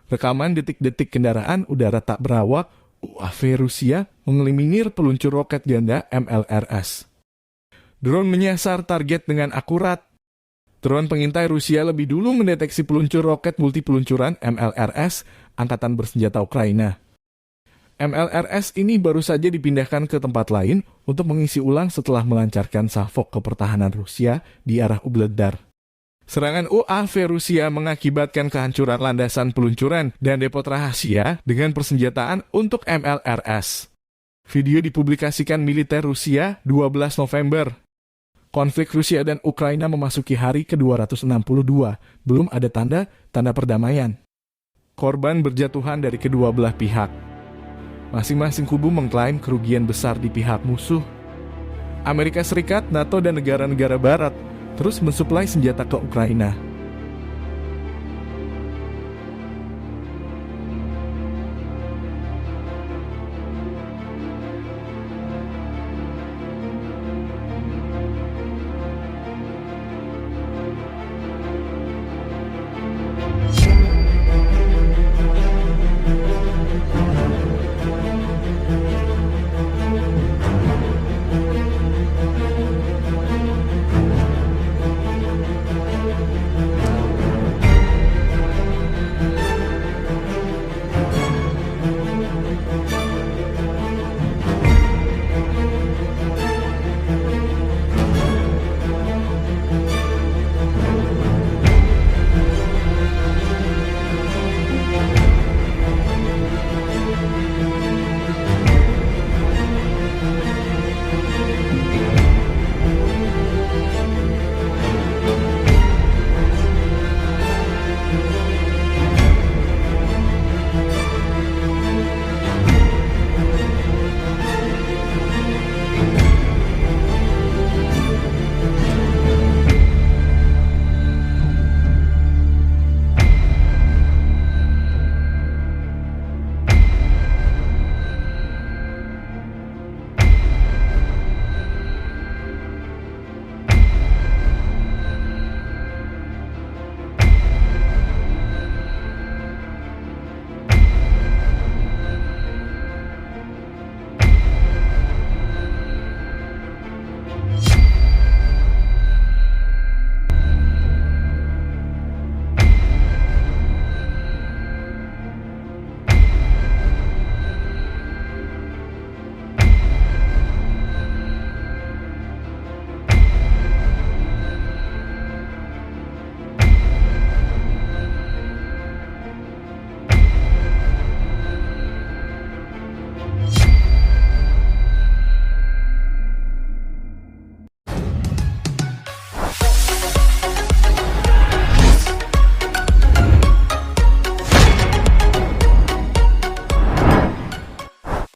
Rekaman detik-detik kendaraan udara tak berawak UAV Rusia mengeliminir peluncur roket ganda MLRS. Drone menyasar target dengan akurat. Drone pengintai Rusia lebih dulu mendeteksi peluncur roket multipeluncuran MLRS Angkatan Bersenjata Ukraina. MLRS ini baru saja dipindahkan ke tempat lain untuk mengisi ulang setelah melancarkan salvo ke pertahanan Rusia di arah Ugledar. Serangan UAV Rusia mengakibatkan kehancuran landasan peluncuran dan depot rahasia dengan persenjataan untuk MLRS. Video dipublikasikan militer Rusia 12 November. Konflik Rusia dan Ukraina memasuki hari ke-262, belum ada tanda perdamaian. Korban berjatuhan dari kedua belah pihak. Masing-masing kubu mengklaim kerugian besar di pihak musuh. Amerika Serikat, NATO, dan negara-negara Barat terus mensuplai senjata ke Ukraina.